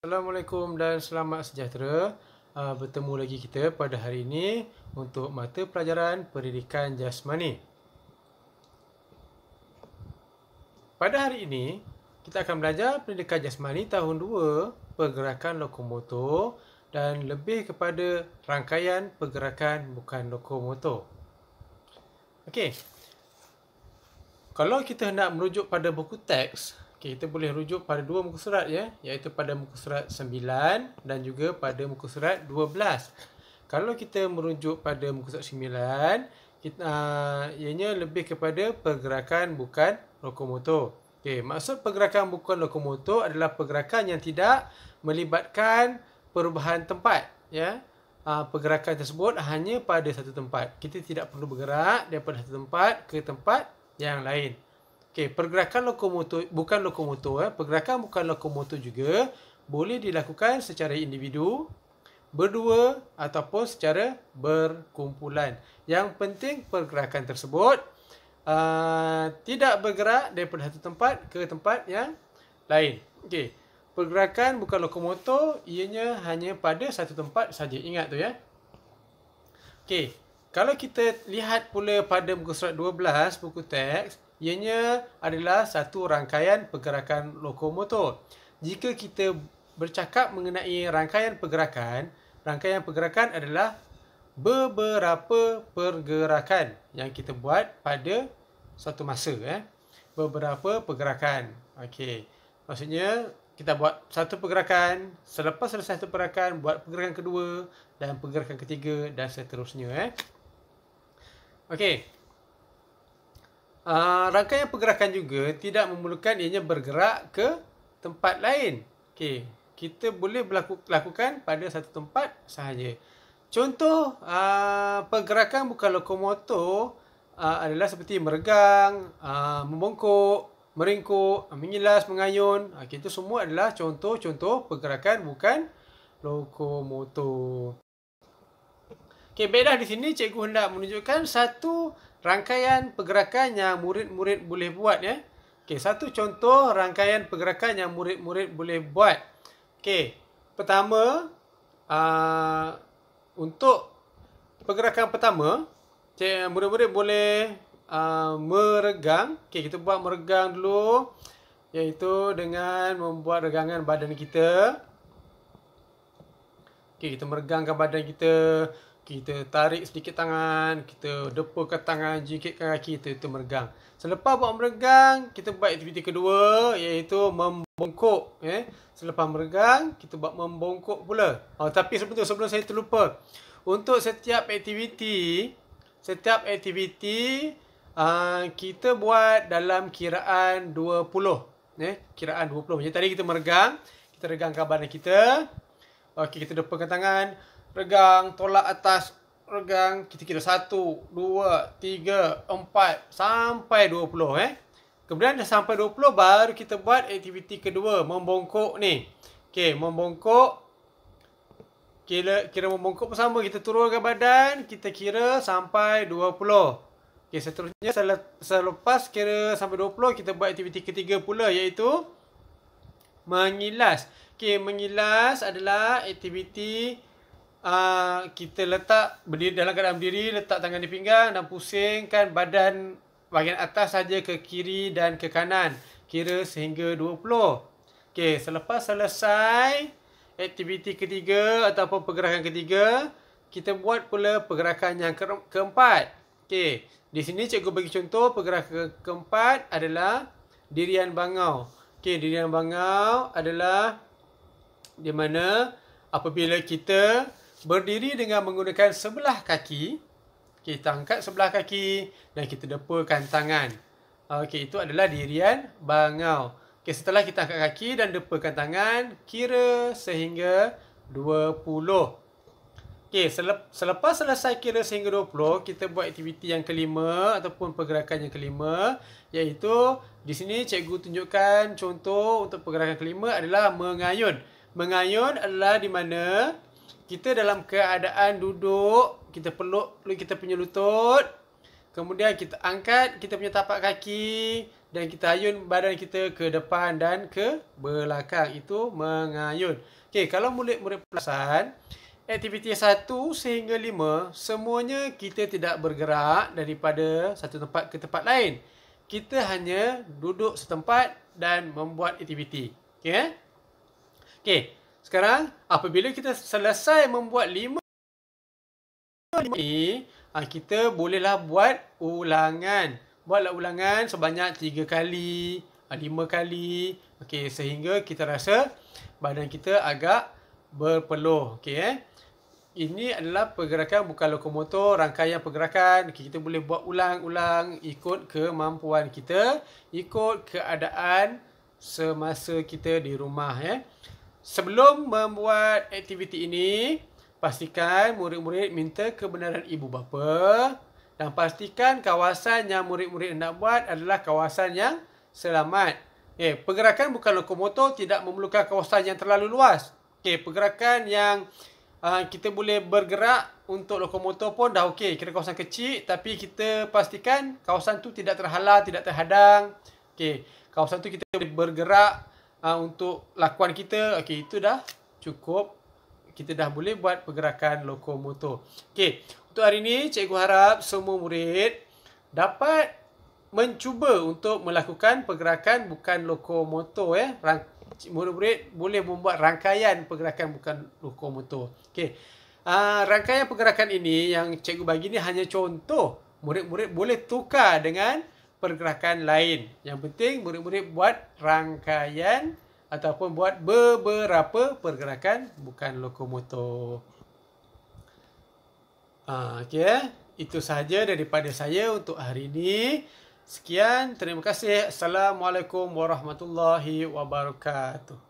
Assalamualaikum dan selamat sejahtera. Bertemu lagi kita pada hari ini untuk mata pelajaran Pendidikan Jasmani. Pada hari ini, kita akan belajar Pendidikan Jasmani tahun 2, pergerakan lokomotor dan lebih kepada rangkaian pergerakan bukan lokomotor. Okey. Kalau kita nak merujuk pada buku teks, kita boleh rujuk pada dua muka surat ya, iaitu pada muka surat 9 dan juga pada muka surat 12. Kalau kita merujuk pada muka surat 9, ianya lebih kepada pergerakan bukan lokomotor. Okey, maksud pergerakan bukan lokomotor adalah pergerakan yang tidak melibatkan perubahan tempat ya. Pergerakan tersebut hanya pada satu tempat. Kita tidak perlu bergerak daripada satu tempat ke tempat yang lain. Okey, pergerakan lokomotor bukan lokomotor, pergerakan bukan lokomotor juga boleh dilakukan secara individu, berdua ataupun secara berkumpulan. Yang penting pergerakan tersebut tidak bergerak daripada satu tempat ke tempat yang lain. Okey, pergerakan bukan lokomotor ianya hanya pada satu tempat saja. Ingat tu ya. Okey, kalau kita lihat pula pada muka surat 12 buku teks, ianya adalah satu rangkaian pergerakan lokomotor. Jika kita bercakap mengenai rangkaian pergerakan adalah beberapa pergerakan yang kita buat pada suatu masa. Beberapa pergerakan. Okey, maksudnya kita buat satu pergerakan, selepas selesai satu pergerakan, buat pergerakan kedua dan pergerakan ketiga dan seterusnya. Okey. Rangkaian pergerakan juga tidak memerlukan ianya bergerak ke tempat lain. Okey, kita boleh lakukan pada satu tempat sahaja. Contoh pergerakan bukan lokomotor adalah seperti meregang, membongkok, meringkuk, mengilas, mengayun. Itu semua adalah contoh-contoh pergerakan bukan lokomotor. Okey, baiklah, di sini cikgu hendak menunjukkan satu rangkaian pergerakan yang murid-murid boleh buat ya. Okey, satu contoh rangkaian pergerakan yang murid-murid boleh buat. Okey, pertama untuk pergerakan pertama, murid-murid boleh meregang. Okey, kita buat meregang dulu, iaitu dengan membuat regangan badan kita. Okey, kita meregangkan badan kita. Kita tarik sedikit tangan, kita depakan tangan, jingkitkan kaki, itu meregang. Selepas buat meregang, kita buat aktiviti kedua, iaitu membongkok. Selepas meregang, kita buat membongkok pula. Tapi sebelum saya terlupa, untuk setiap aktiviti kita buat dalam kiraan 20. Kiraan 20. Macam tadi kita meregang, kita regangkan badan kita. Okey, kita depakan tangan, regang, tolak atas, regang, kita kira 1, 2, 3, 4, sampai 20. Kemudian dah sampai 20, baru kita buat aktiviti kedua, membongkok ni. Okey, membongkok. Kira membongkok bersama, kita turunkan badan, kita kira sampai 20. Okey, seterusnya selepas kira sampai 20, kita buat aktiviti ketiga pula, iaitu mengilas. Okey, mengilas adalah aktiviti kita letak berdiri dalam keadaan berdiri, letak tangan di pinggang dan pusingkan badan bahagian atas saja ke kiri dan ke kanan. Kira sehingga 20. Okey, selepas selesai aktiviti ketiga ataupun pergerakan ketiga, kita buat pula pergerakan yang keempat. Okey, di sini cikgu bagi contoh pergerakan keempat adalah dirian bangau. Okey, dirian bangau adalah di mana apabila kita berdiri dengan menggunakan sebelah kaki, kita angkat sebelah kaki dan kita depakan tangan. Okey, itu adalah dirian bangau. Okey, setelah kita angkat kaki dan depakan tangan, kira sehingga 20. Okey, selepas selesai kira sehingga 20, kita buat aktiviti yang kelima ataupun pergerakan yang kelima, iaitu di sini cikgu tunjukkan contoh untuk pergerakan kelima adalah mengayun. Mengayun adalah di mana kita dalam keadaan duduk, kita peluk kita punya lutut, kemudian kita angkat kita punya tapak kaki dan kita ayun badan kita ke depan dan ke belakang. Itu mengayun. Okey, kalau murid-murid perasan, aktiviti 1 sehingga 5, semuanya kita tidak bergerak daripada satu tempat ke tempat lain. Kita hanya duduk setempat dan membuat aktiviti. Okey, okey. Sekarang apabila kita selesai membuat 5 ni, kita bolehlah buat ulangan. Buatlah ulangan sebanyak 3 kali, 5 kali. Okey, sehingga kita rasa badan kita agak berpeluh. Okey, Ini adalah pergerakan bukan lokomotor, rangkaian pergerakan. Okey, kita boleh buat ulang-ulang ikut kemampuan kita, ikut keadaan semasa kita di rumah. Sebelum membuat aktiviti ini, pastikan murid-murid minta kebenaran ibu bapa dan pastikan kawasan yang murid-murid nak buat adalah kawasan yang selamat. Pergerakan bukan lokomotor tidak memerlukan kawasan yang terlalu luas. Pergerakan yang kita boleh bergerak untuk lokomotor pun dah okey. Kira kawasan kecil, tapi kita pastikan kawasan tu tidak terhalang, tidak terhadang. Kawasan tu kita boleh bergerak untuk lakuan kita. Itu dah cukup. Kita dah boleh buat pergerakan lokomotor. Untuk hari ini, cikgu harap semua murid dapat mencuba untuk melakukan pergerakan bukan lokomotor. Murid-murid boleh membuat rangkaian pergerakan bukan lokomotor. Rangkaian pergerakan ini yang cikgu bagi ni hanya contoh. Murid-murid boleh tukar dengan pergerakan lain. Yang penting murid-murid buat rangkaian ataupun buat beberapa pergerakan bukan lokomotor. Itu sahaja daripada saya untuk hari ini. Sekian, terima kasih. Assalamualaikum warahmatullahi wabarakatuh.